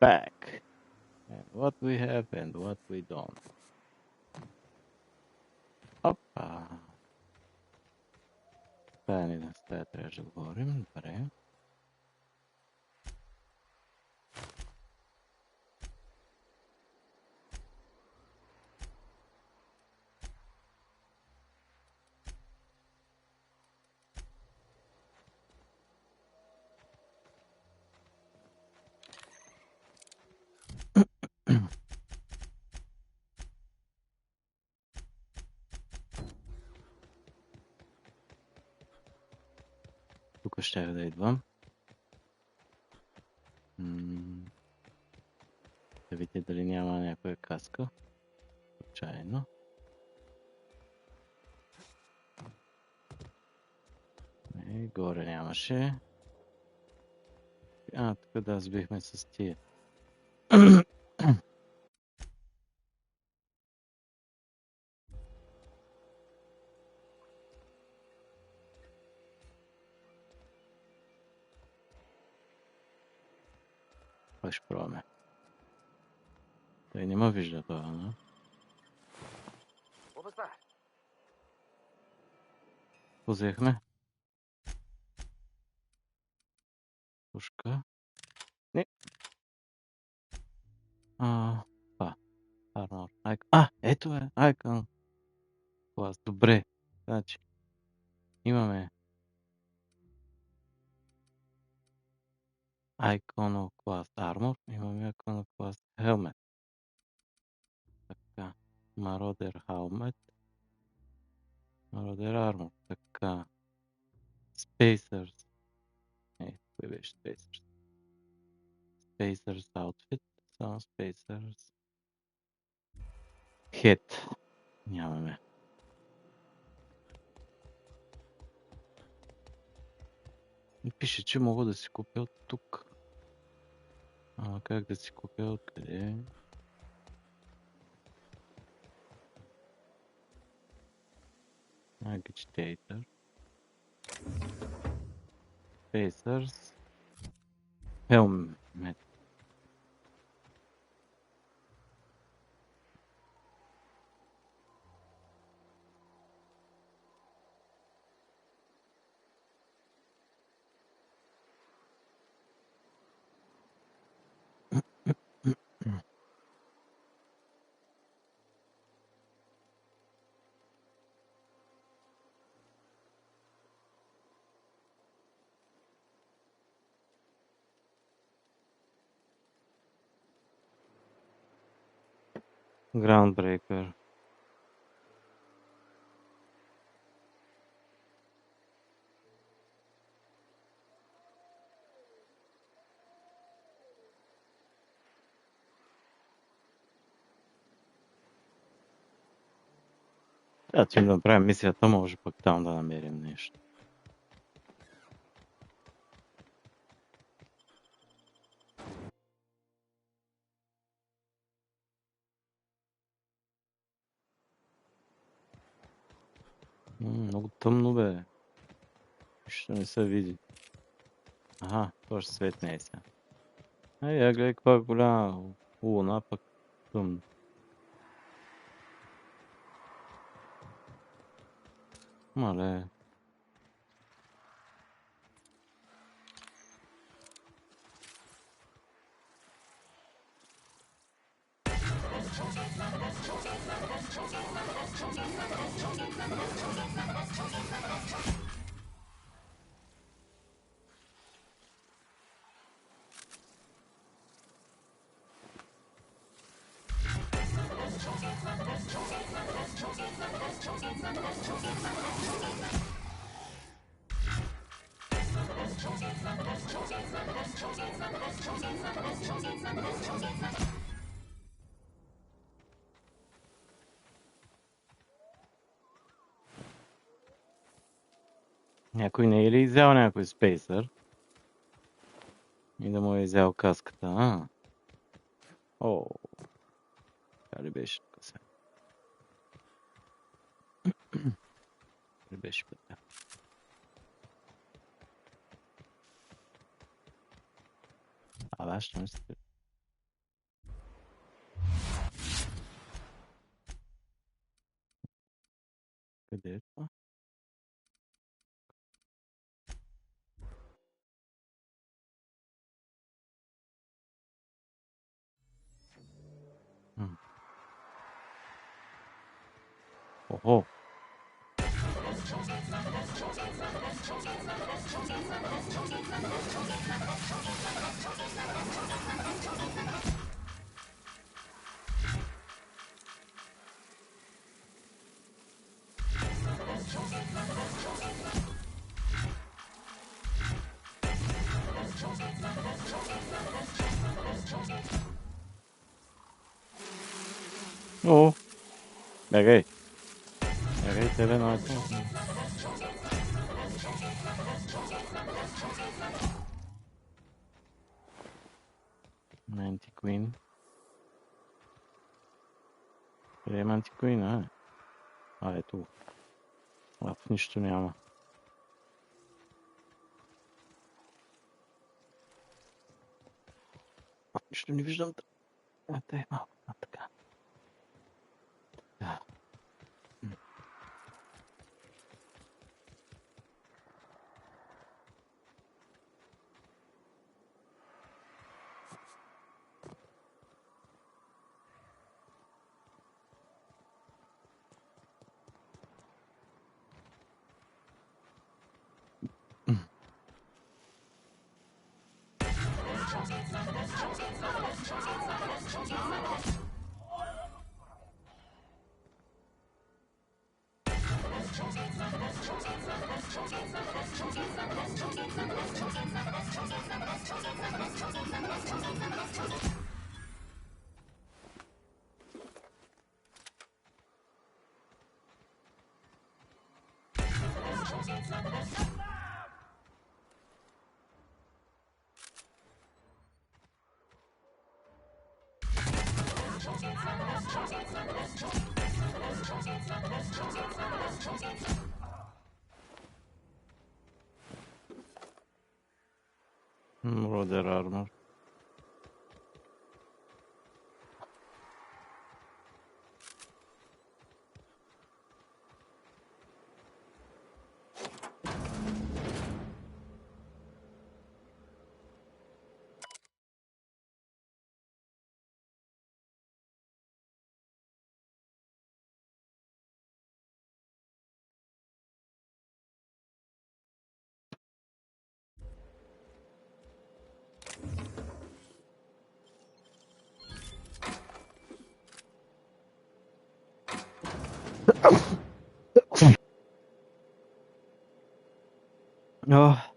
back. And what we have and what we don't. Опа. Тая ни на стая трябваше да говорим. Добре. Тук щях да идвам. Да видите дали няма някоя каска. Случайно. Горе нямаше. Тук да сбихме с тия. Пак ще пробваме. Той не ме вижда това, но? Взехме. Пушка. Не. Това. Армор. Ето е. Айкън. Клас. Добре. Значи. Имаме Iconoclast Armor, имаме Iconoclast Helmet. Така, Marauder Helmet, Marauder Armor, така, Spacers, кой беше Spacers? Spacers Outfit, само Spacers Head, нямаме. И пише, че мога да си купя от тук. Ама как да си купя откъде? Agitator. Spacers Helmet. Groundbreaker. Да направим мисията, може пък там да намерим нещо. Много тъмно бе. Нищо не се види. Това ще светне е сега. Я гледай каква голяма луна, пък тъмно. Мале. Някой не е ли изял някой спейсър? И да му е изял каската, Така ли беше тук сега? Ли беше пътя? Да, ще мисля. Къде е това? Охо! О! Бягай! Бягай, тебе найдем. Антиквин. Къде има антиквин, а? А, ето. А, в нищо няма. Нищо не виждам. Дай малко. Така. Да. Brother armor. Ah.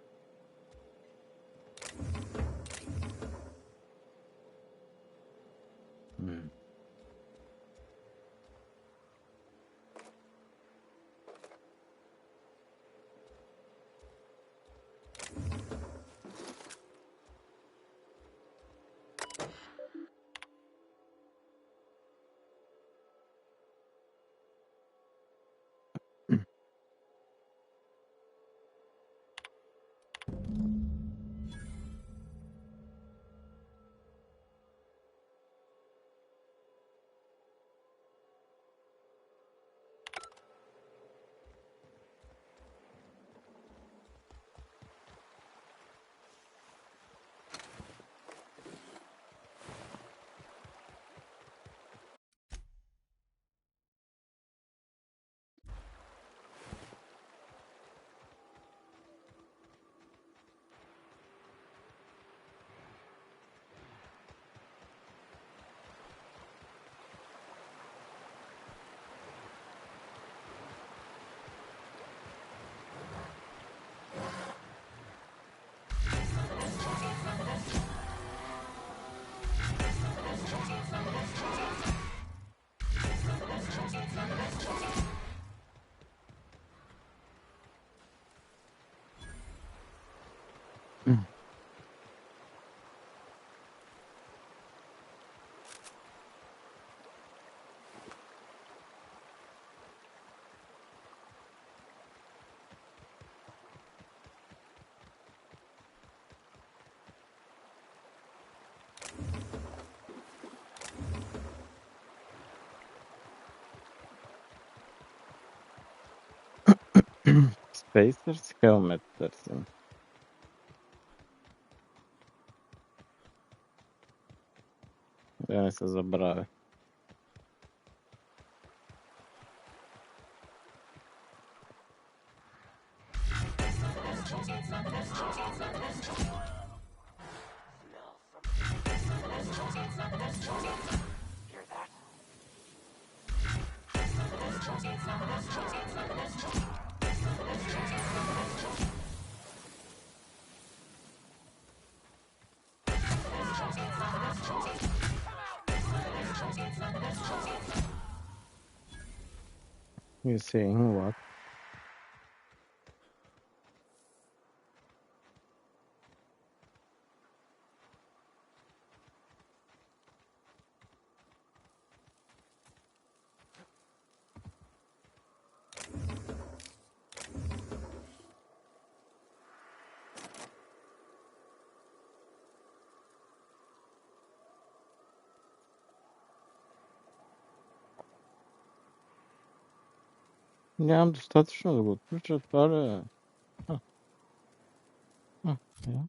Spacers helmet търсим. Да не се забравя. You saying what? Нямам достатъчно да го отключа, това ли е? Я.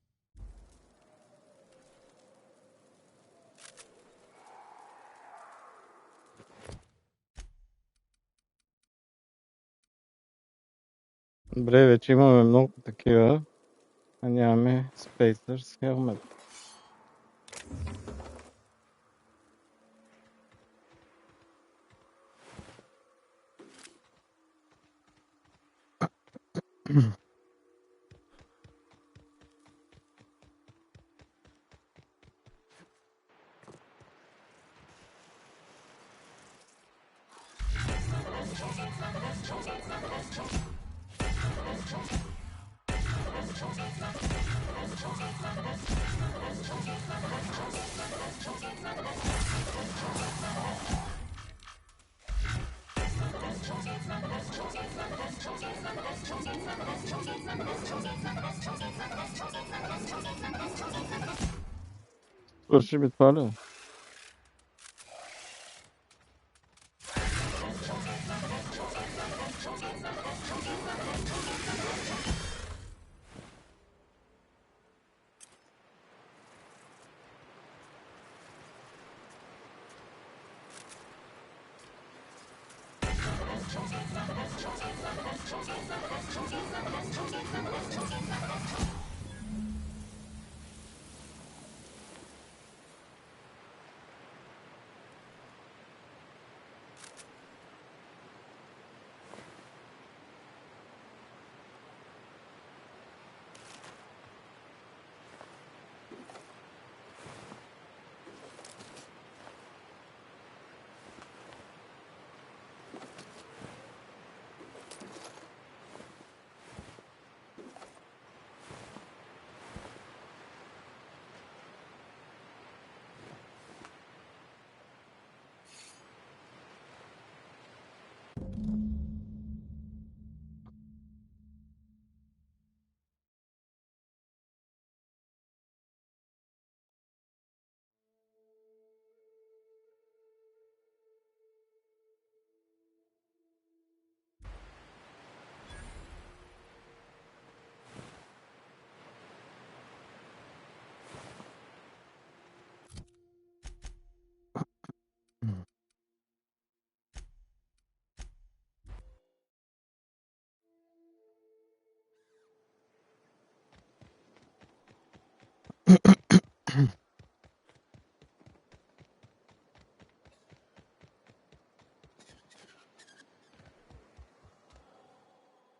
Добре, вече имаме много такива, а нямаме Spacers helmet. Свърши ми това ли?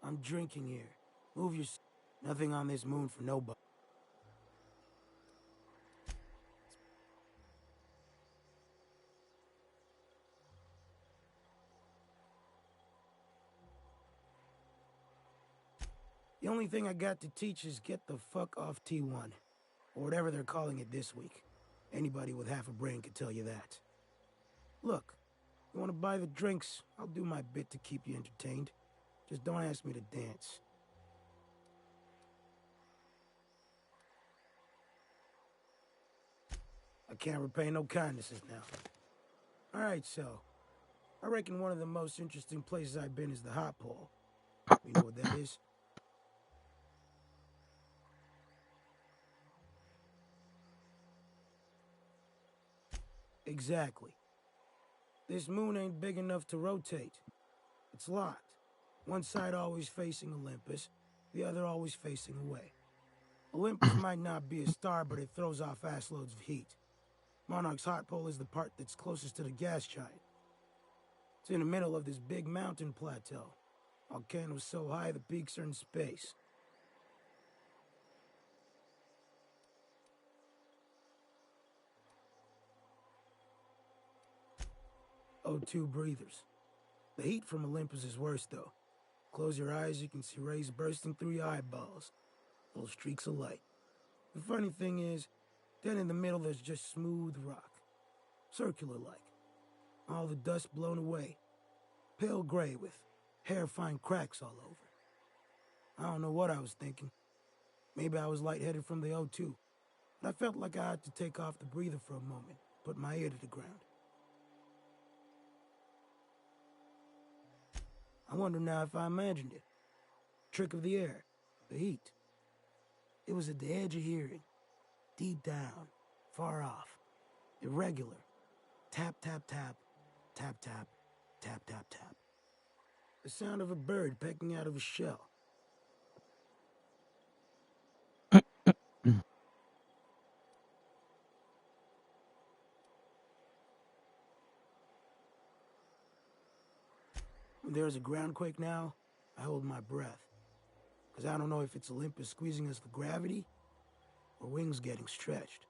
I'm drinking here. Move your... Nothing on this moon for nobody. The only thing I got to teach is get the fuck off T1. Or whatever they're calling it this week. Anybody with half a brain could tell you that. Look, you want to buy the drinks, I'll do my bit to keep you entertained. Just don't ask me to dance. I can't repay no kindnesses now. Alright, so... I reckon one of the most interesting places I've been is the hot pole. You know what that is? Exactly. This moon ain't big enough to rotate. It's locked. One side always facing Olympus, the other always facing away. Olympus might not be a star, but it throws off assloads of heat. Monarch's hot pole is the part that's closest to the gas giant. It's in the middle of this big mountain plateau. Volcano's so high the peaks are in space. O2 breathers. The heat from Olympus is worse, though. Close your eyes, you can see rays bursting through your eyeballs. Little streaks of light. The funny thing is, then in the middle there's just smooth rock. Circular-like. All the dust blown away. Pale gray with hair-fine cracks all over. I don't know what I was thinking. Maybe I was lightheaded from the O2. But I felt like I had to take off the breather for a moment, put my ear to the ground. I wonder now if I imagined it. Trick of the air, the heat. It was at the edge of hearing, deep down, far off, irregular. Tap, tap, tap, tap, tap, tap, tap, tap. The sound of a bird pecking out of a shell. When there's a groundquake now, I hold my breath. Because I don't know if it's Olympus squeezing us for gravity, or wings getting stretched.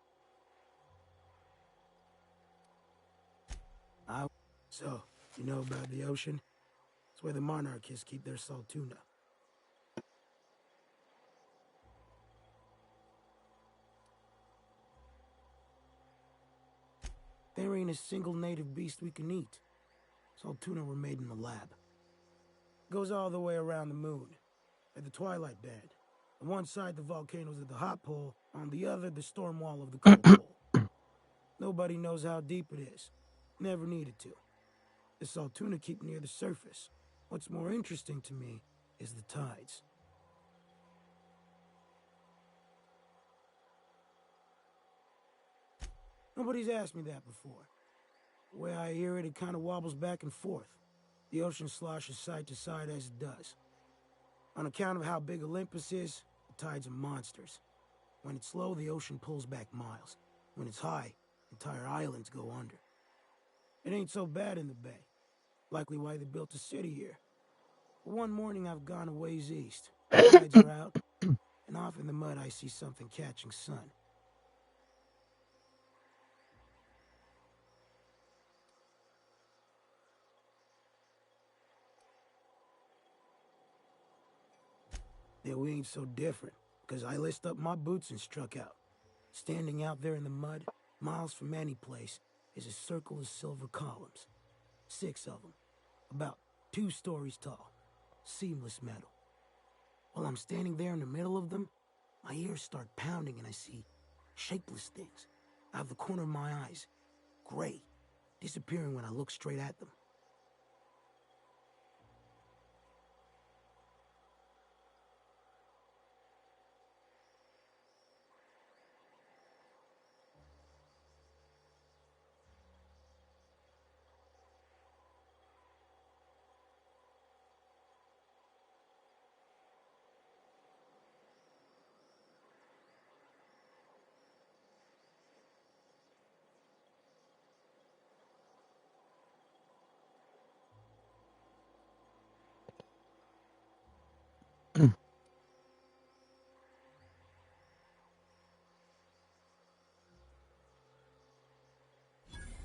So, you know about the ocean? It's where the monarchists keep their salt tuna. There ain't a single native beast we can eat. Salt tuna were made in the lab. Goes all the way around the moon, at the twilight band. On one side, the volcanoes at the hot pole, on the other, the storm wall of the cold pole. Nobody knows how deep it is. Never needed to. The salt tuna keep near the surface. What's more interesting to me is the tides. Nobody's asked me that before. The way I hear it, it kind of wobbles back and forth. The ocean sloshes side to side as it does. On account of how big Olympus is, the tides are monsters. When it's low, the ocean pulls back miles. When it's high, entire islands go under. It ain't so bad in the bay. Likely why they built a city here. But one morning I've gone a ways east. Tides are out, and off in the mud I see something catching sun. Yeah, we ain't so different, because I laced up my boots and struck out. Standing out there in the mud, miles from any place, is a circle of silver columns. 6 of them, about 2 stories tall, seamless metal. While I'm standing there in the middle of them, my ears start pounding and I see shapeless things out of the corner of my eyes, gray, disappearing when I look straight at them.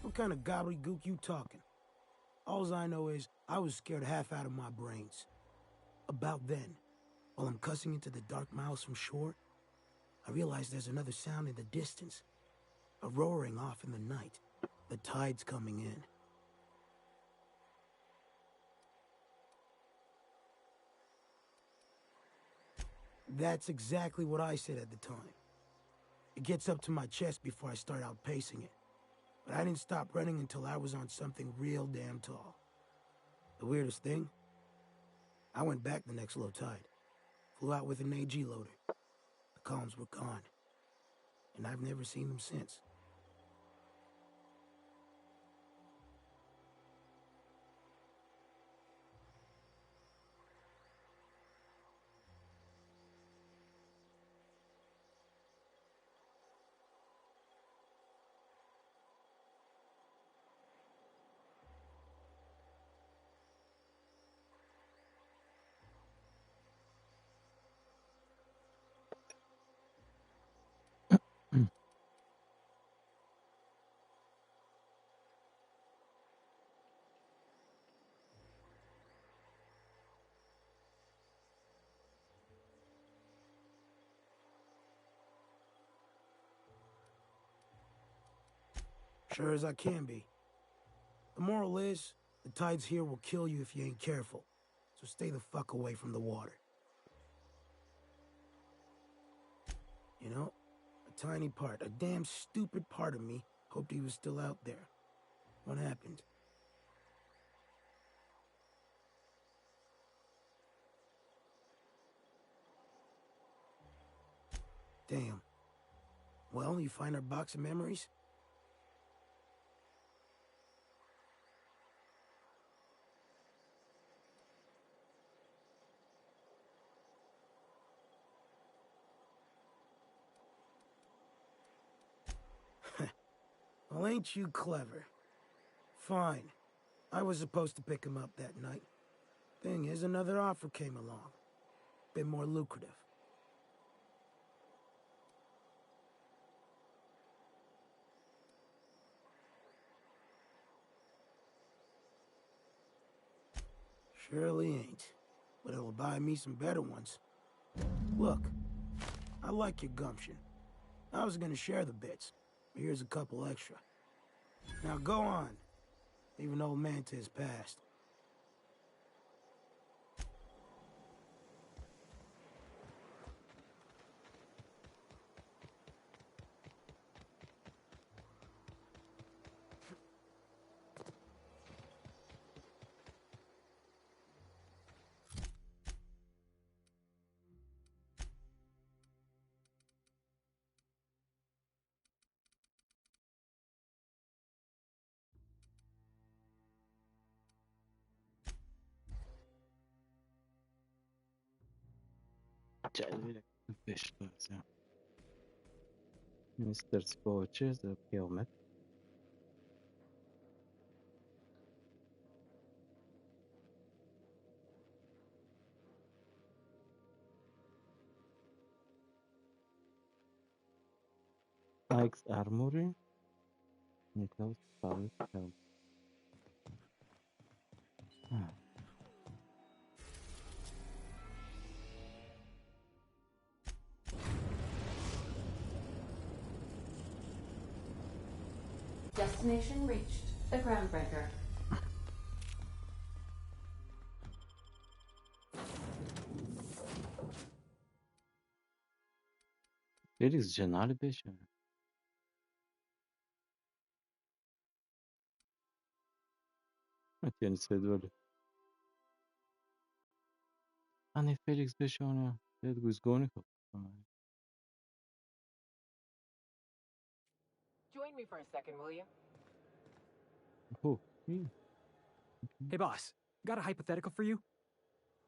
What kind of gobbledygook you talking? Alls I know is I was scared half out of my brains. About then, while I'm cussing into the dark miles from shore, I realize there's another sound in the distance. A roaring off in the night. The tide's coming in. That's exactly what I said at the time. It gets up to my chest before I start outpacing it. But I didn't stop running until I was on something real damn tall. The weirdest thing? I went back the next low tide. Flew out with an AG loader. The columns were gone. And I've never seen them since. Sure as I can be. The moral is, the tides here will kill you if you ain't careful. So stay the fuck away from the water. You know, a tiny part, a damn stupid part of me hoped he was still out there. What happened? Damn. Well, you find our box of memories? Well, ain't you clever? Fine. I was supposed to pick him up that night. Thing is, another offer came along. Bit more lucrative. Surely ain't. But it'll buy me some better ones. Look, I like your gumption. I was gonna share the bits, but here's a couple extra. Now go on. Leave an old man to his past. Cioè, pesce, Mr. Scorches, helmet. Ike's armory. Nicholas Paul's helmet. Ah. Destination reached. The Groundbreaker. Felix Genali pesce. Tieni se dole. A ne Felix pesce ona. Edgu izgoniko. Join me for a second, will you? Oh, yeah. Hey, boss. Got a hypothetical for you?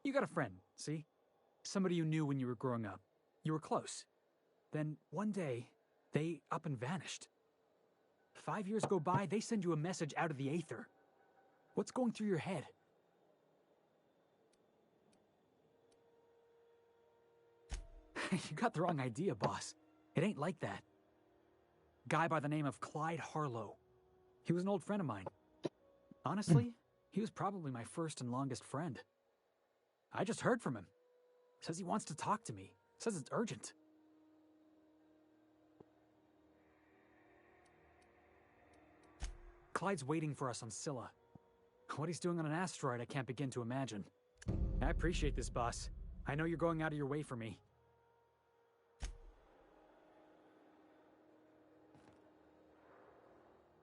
You got a friend, see? Somebody you knew when you were growing up. You were close. Then one day, they up and vanished. 5 years go by, they send you a message out of the aether. What's going through your head? You got the wrong idea, boss. It ain't like that. Guy by the name of Clyde Harlow. He was an old friend of mine. Honestly, he was probably my first and longest friend. I just heard from him. Says he wants to talk to me. Says it's urgent. Clyde's waiting for us on Scylla. What he's doing on an asteroid, I can't begin to imagine. I appreciate this, boss. I know you're going out of your way for me.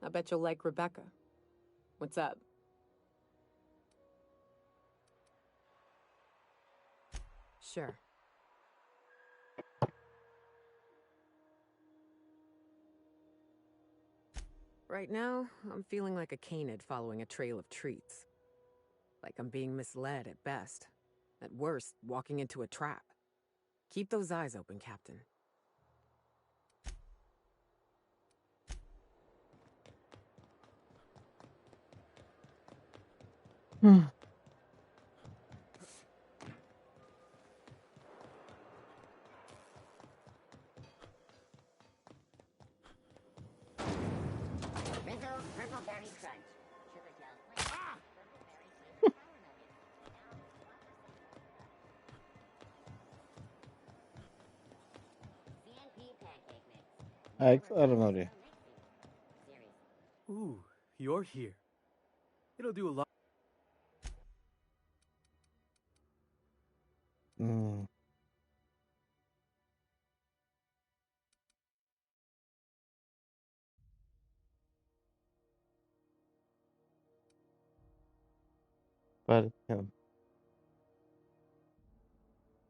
I bet you'll like Rebecca. What's up? Sure. Right now, I'm feeling like a canid following a trail of treats. Like I'm being misled at best. At worst, walking into a trap. Keep those eyes open, Captain. Ike's armory. Ooh, you're here. It'll do a lot. Welcome.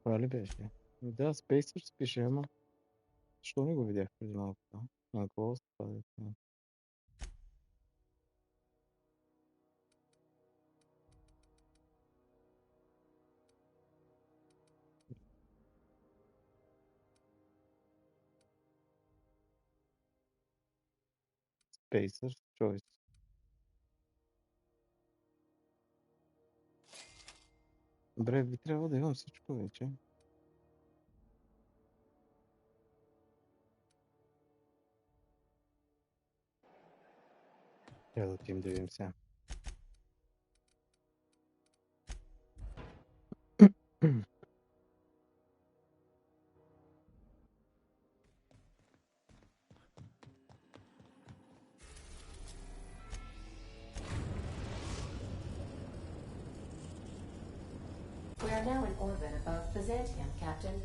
Validation. Да, Spacers пишем. Що не го видях преди малко? На какво става? Spacers Choice. Добре, би трябва да имам всичко вече. Я да отидем да видим сега. We are now in orbit above Byzantium, Captain.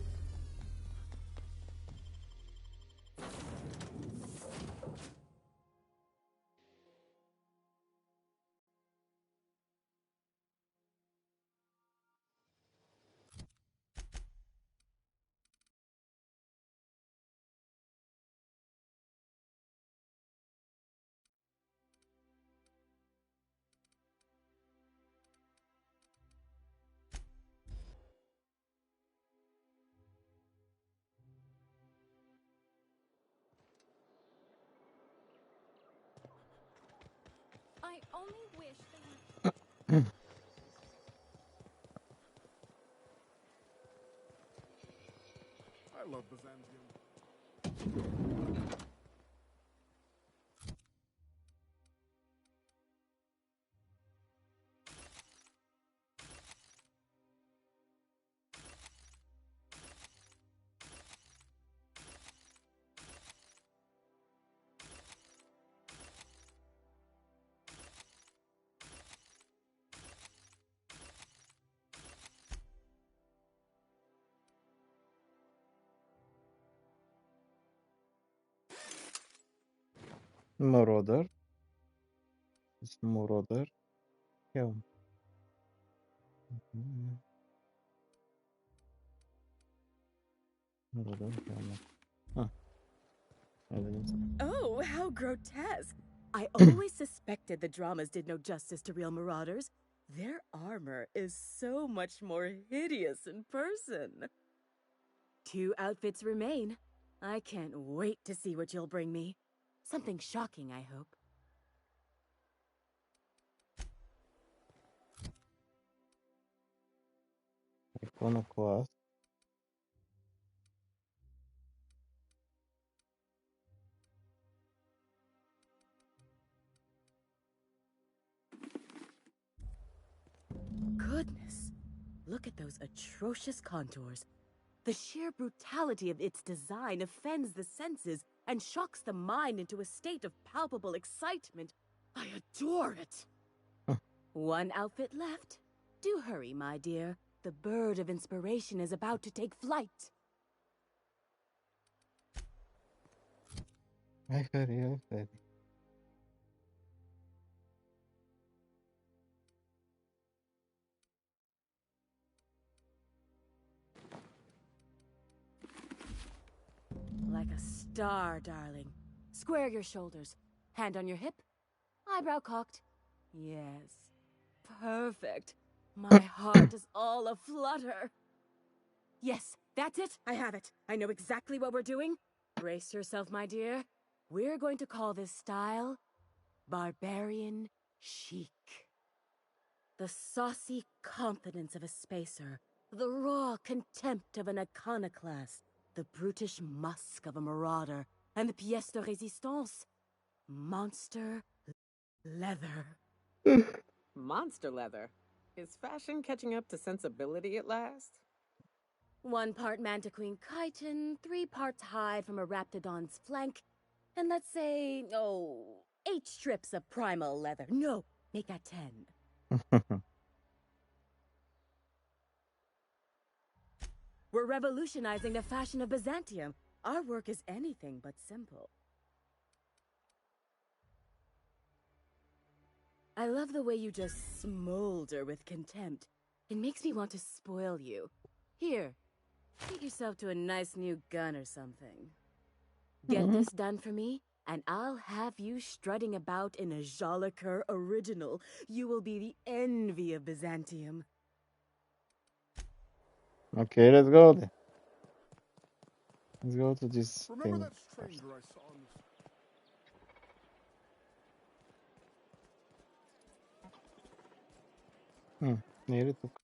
I only wish they I love Byzantium. Marauder. Marauder. Helm. Marauder Helm. Huh. Evidence. Oh, how grotesque! I always suspected the dramas did no justice to real marauders. Their armor is so much more hideous in person. 2 outfits remain. I can't wait to see what you'll bring me. Something shocking, I hope. Iconoclast. Goodness, look at those atrocious contours. The sheer brutality of its design offends the senses and shocks the mind into a state of palpable excitement. I adore it. Huh. 1 outfit left. Do hurry, my dear. The bird of inspiration is about to take flight. I hurry. Like a star, darling. Square your shoulders. Hand on your hip. Eyebrow cocked. Yes. Perfect. My heart is all aflutter. Yes, that's it. I have it. I know exactly what we're doing. Brace yourself, my dear. We're going to call this style Barbarian Chic. The saucy confidence of a spacer, the raw contempt of an iconoclast, the brutish musk of a marauder, and the pièce de résistance, monster leather. Monster leather. Is fashion catching up to sensibility at last? 1 part mantiquine chitin, 3 parts hide from a raptidon's flank, and let's say, 8 strips of primal leather. No, make that 10. We're revolutionizing the fashion of Byzantium. Our work is anything but simple. I love the way you just smolder with contempt. It makes me want to spoil you. Here, treat yourself to a nice new gun or something. Get this done for me, and I'll have you strutting about in a Jolicoeur original. You will be the envy of Byzantium. Okay, let's go then. Let's go to this Remember thing. that stranger I saw on the Не ли тук?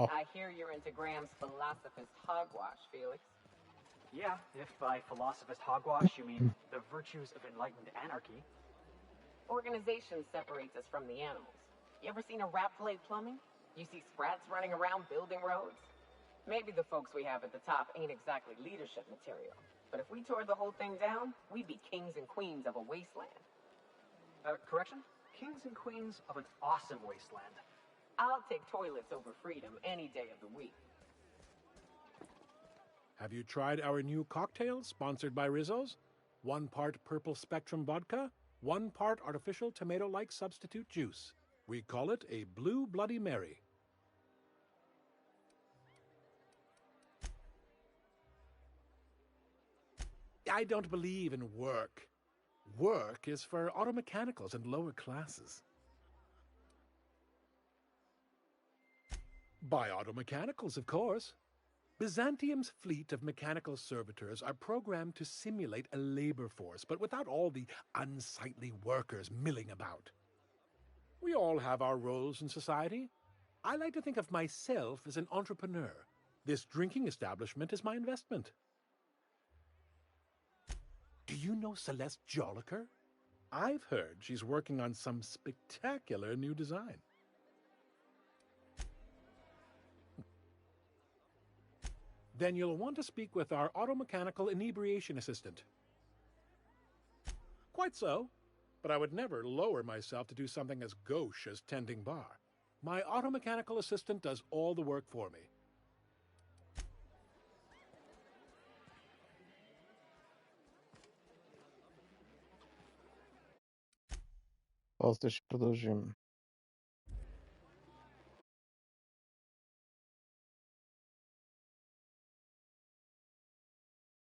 Oh. I hear you're into Graham's Philosopher's Hogwash, Felix. Yeah, if by philosophist hogwash you mean the virtues of enlightened anarchy. Organization separates us from the animals. You ever seen a rat play plumbing? You see sprats running around building roads? Maybe the folks we have at the top ain't exactly leadership material. But if we tore the whole thing down, we'd be kings and queens of a wasteland. Correction? Kings and queens of an awesome wasteland. I'll take toilets over freedom any day of the week. Have you tried our new cocktail sponsored by Rizzo's? 1 part purple spectrum vodka, 1 part artificial tomato-like substitute juice. We call it a Blue Bloody Mary. I don't believe in work. Work is for auto mechanicals and lower classes. By auto mechanicals, of course. Byzantium's fleet of mechanical servitors are programmed to simulate a labor force, but without all the unsightly workers milling about. We all have our roles in society. I like to think of myself as an entrepreneur. This drinking establishment is my investment. Do you know Celeste Jolicoeur? I've heard she's working on some spectacular new design. Then you'll want to speak with our automechanical inebriation assistant. Quite so, but I would never lower myself to do something as gauche as tending bar. My automechanical assistant does all the work for me. После ще продължим.